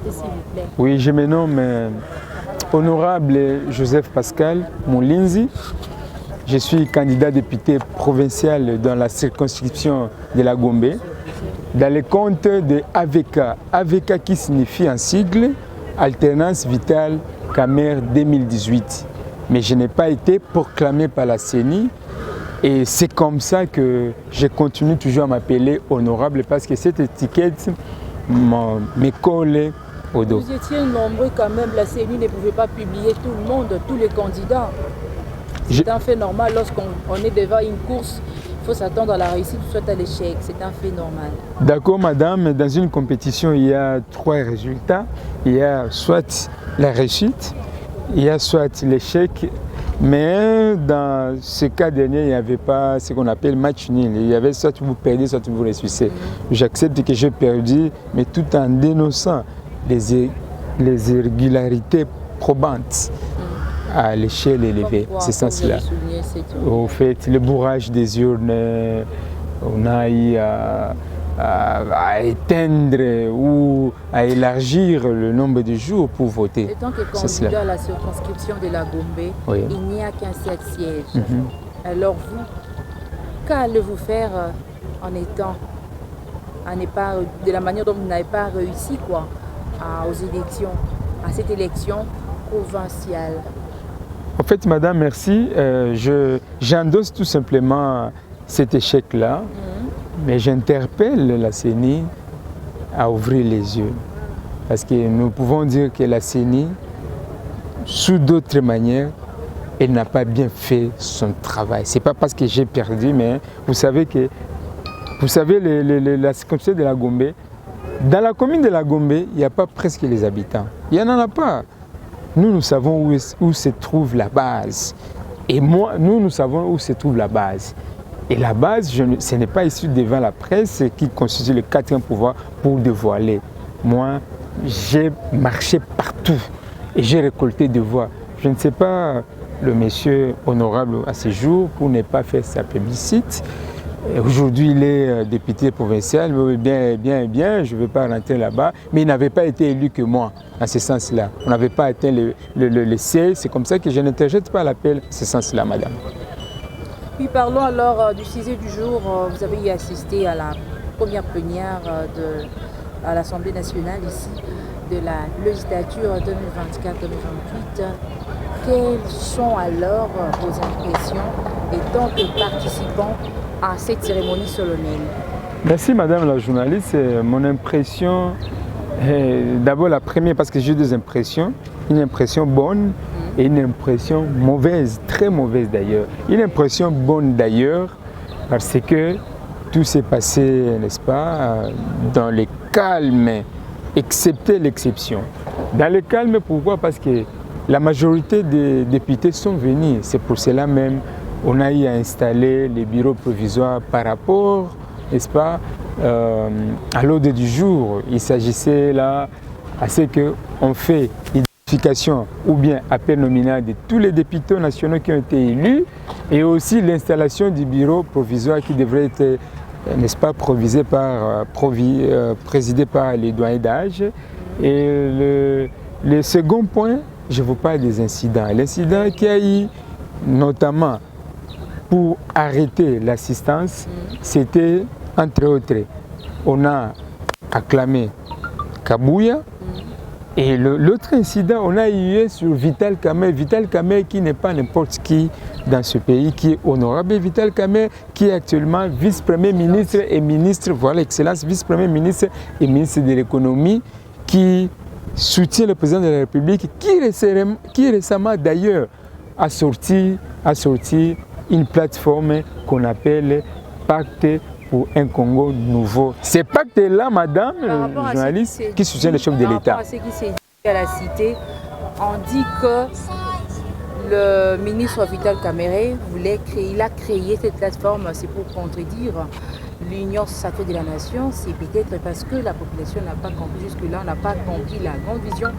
présenter s'il vous plaît. Oui, je me nomme Honorable Joseph Pascal Moulinzi. Je suis candidat député provincial dans la circonscription de la Gombe, dans le compte de AVK. AVK qui signifie en sigle Alternance Vitale Camer 2018. Mais je n'ai pas été proclamé par la CENI et c'est comme ça que je continue toujours à m'appeler honorable parce que cette étiquette me colle au dos. Vous étiez nombreux quand même, la CENI ne pouvait pas publier tout le monde, tous les candidats. C'est un fait normal, lorsqu'on est devant une course, il faut s'attendre à la réussite, soit à l'échec, c'est un fait normal. D'accord madame, dans une compétition il y a 3 résultats, il y a soit la réussite, il y a soit l'échec, mais dans ce cas dernier il n'y avait pas ce qu'on appelle match nul, il y avait soit vous perdez, soit vous réussissez. J'accepte que j'ai perdu, mais tout en dénonçant les irrégularités probantes à l'échelle élevée, c'est ça cela. Au fait, le bourrage des urnes, on a eu à éteindre ou à élargir le nombre de jours pour voter. Et tant que candidat à la circonscription de la Gombe, oui, il n'y a qu'un seul siège. Alors vous, qu'allez-vous faire de la manière dont vous n'avez pas réussi aux élections, à cette élection provinciale? En fait, madame, merci. J'endosse tout simplement cet échec-là, mais j'interpelle la CENI à ouvrir les yeux. Parce que nous pouvons dire que la CENI, sous d'autres manières, elle n'a pas bien fait son travail. Ce n'est pas parce que j'ai perdu, mais vous savez la circonscription de la Gombe, dans la commune de la Gombe, il n'y a pas presque les habitants. Il n'y en a pas. Nous savons où se trouve la base. Et nous savons où se trouve la base. Et la base, ce n'est pas issu devant la presse qui constitue le 4e pouvoir pour dévoiler. Moi, j'ai marché partout et j'ai récolté des voix. Je ne sais pas le monsieur honorable à ce jour pour ne pas faire sa publicité. Aujourd'hui, il est député provincial, bien, je ne veux pas rentrer là-bas, mais il n'avait pas été élu que moi, en ce sens-là. On n'avait pas atteint le siège, c'est comme ça que je n'interjette pas l'appel, en ce sens-là, madame. Puis parlons alors du sujet du jour. Vous avez y assisté à la première plénière à l'Assemblée nationale ici, de la législature 2024-2028. Quelles sont alors vos impressions étant que participants à cette cérémonie solennelle? Merci madame la journaliste. Mon impression, d'abord la première, parce que j'ai 2 impressions, une impression bonne et une impression mauvaise, très mauvaise d'ailleurs. Une impression bonne d'ailleurs parce que tout s'est passé, n'est-ce pas, dans le calme, excepté l'exception. Dans le calme, pourquoi? Parce que la majorité des députés sont venus, c'est pour cela même on a eu à installer les bureaux provisoires par rapport, n'est-ce pas, à l'ordre du jour. Il s'agissait là à ce qu'on fait l'identification ou bien appel nominal de tous les députés nationaux qui ont été élus et aussi l'installation du bureau provisoire qui devrait être, n'est-ce pas, présidé par les doyens d'âge. Et le second point, je vous parle des incidents. L'incident qui a eu notamment pour arrêter l'assistance, c'était entre autres, on a acclamé Kabouya et l'autre incident, on a eu sur Vital Kamerhe. Vital Kamerhe qui n'est pas n'importe qui dans ce pays, qui est honorable. Vital Kamerhe qui est actuellement vice-premier ministre et ministre, voilà, excellence, vice-premier ministre et ministre de l'économie, qui soutient le président de la République, qui récemment d'ailleurs a sorti une plateforme qu'on appelle Pacte pour un Congo nouveau. C'est pacte-là, madame, journaliste, qui soutient le chef de l'État. Par rapport à ce qui s'est dit à la cité, on dit que le ministre Vital Kamerhe il a créé cette plateforme, c'est pour contredire l'Union sacrée de la nation. C'est peut-être parce que la population n'a pas compris jusque-là, n'a pas compris la grande vision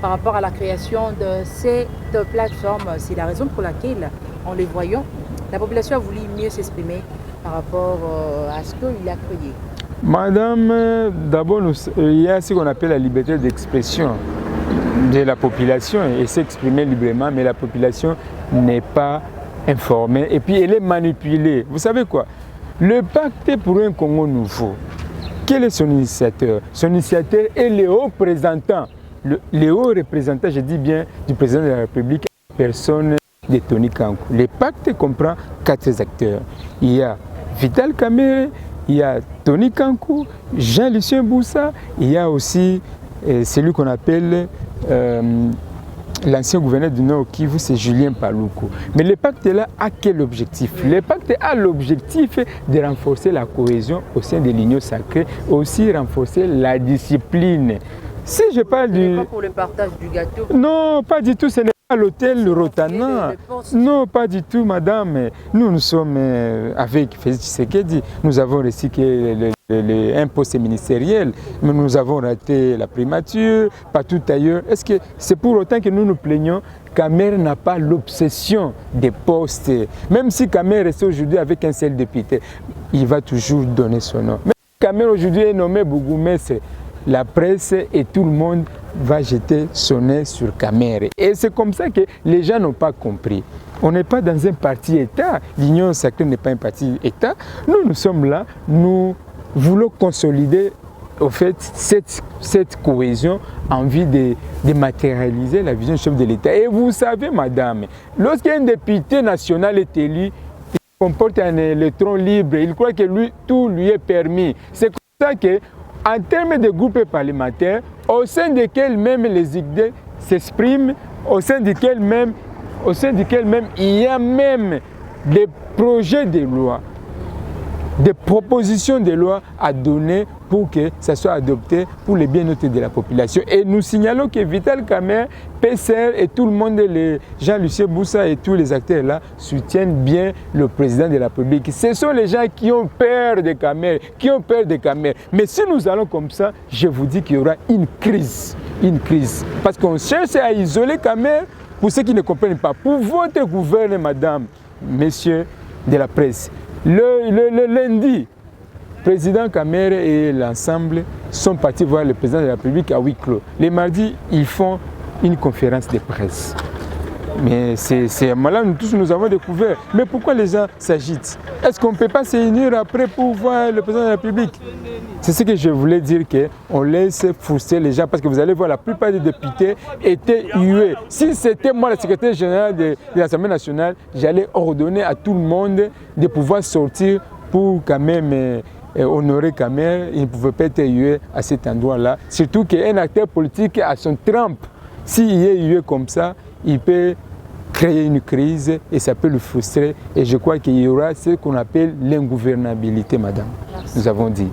par rapport à la création de cette plateforme. C'est la raison pour laquelle, en les voyant, la population a voulu mieux s'exprimer par rapport à ce qu'il a créé. Madame, d'abord, il y a ce qu'on appelle la liberté d'expression de la population et s'exprimer librement, mais la population n'est pas informée et puis elle est manipulée. Vous savez quoi? Le pacte pour un Congo nouveau, quel est son initiateur? Son initiateur est le haut représentant, le haut représentant, je dis bien, du président de la République, personne de Tony Kankou. Le pacte comprend 4 acteurs. Il y a Vital Kamerhe, il y a Tony Kankou, Jean-Lucien Boussa, il y a aussi celui qu'on appelle l'ancien gouverneur du Nord Kivu, c'est Julien Paluku. Mais le pacte-là a quel objectif? Le pacte a l'objectif de renforcer la cohésion au sein de l'Union sacrée, aussi renforcer la discipline. Si je parle du... Pas pour le partage du gâteau. Non, pas du tout, ce n'est pas l'hôtel Rotana. Non, pas du tout, madame. Nous sommes avec Félix Tshisekedi, nous avons recyclé un poste ministériel, mais nous avons raté la primature, partout ailleurs. Est-ce que c'est pour autant que nous nous plaignons? Kamerhe n'a pas l'obsession des postes. Même si Kamerhe reste aujourd'hui avec un seul député, il va toujours donner son nom. Même si Kamerhe aujourd'hui est nommé bourgmestre, la presse et tout le monde va jeter son nez sur Kamerhe. Et c'est comme ça que les gens n'ont pas compris. On n'est pas dans un parti État. L'Union sacrée n'est pas un parti État. Nous sommes là, nous voulons consolider au fait cette cohésion en vue de matérialiser la vision du chef de l'État. Et vous savez, madame, lorsqu'un député national est élu, il comporte un électron libre. Il croit que tout lui est permis. C'est comme ça que, en termes de groupes parlementaires, au sein desquels même les idées s'expriment, au sein desquels même il y a même des projets de loi, des propositions de loi à donner pour que ça soit adopté pour le bien-être de la population. Et nous signalons que Vital Kamerhe, PCR et tout le monde, Jean-Lucien Boussa et tous les acteurs là, soutiennent bien le président de la République. Ce sont les gens qui ont peur de Kamerhe, Mais si nous allons comme ça, je vous dis qu'il y aura une crise. Parce qu'on cherche à isoler Kamerhe pour ceux qui ne comprennent pas. Pour votre gouvernement, madame, messieurs de la presse, le lundi, le président Kamerhe et l'ensemble sont partis voir le président de la République à huis clos. Les mardis, ils font une conférence de presse. Mais c'est là nous tous nous avons découvert. Mais pourquoi les gens s'agitent? Est-ce qu'on ne peut pas se réunir après pour voir le président de la République? C'est ce que je voulais dire, qu'on laisse frustrer les gens parce que vous allez voir, la plupart des députés étaient hués. Si c'était moi, le secrétaire général de l'Assemblée nationale, j'allais ordonner à tout le monde de pouvoir sortir pour quand même honorer Kamerhe. Il ne pouvait pas être hué à cet endroit-là. Surtout qu'un acteur politique a son trempe. S'il est hué comme ça, il peut créer une crise et ça peut le frustrer. Et je crois qu'il y aura ce qu'on appelle l'ingouvernabilité, madame. Nous avons dit.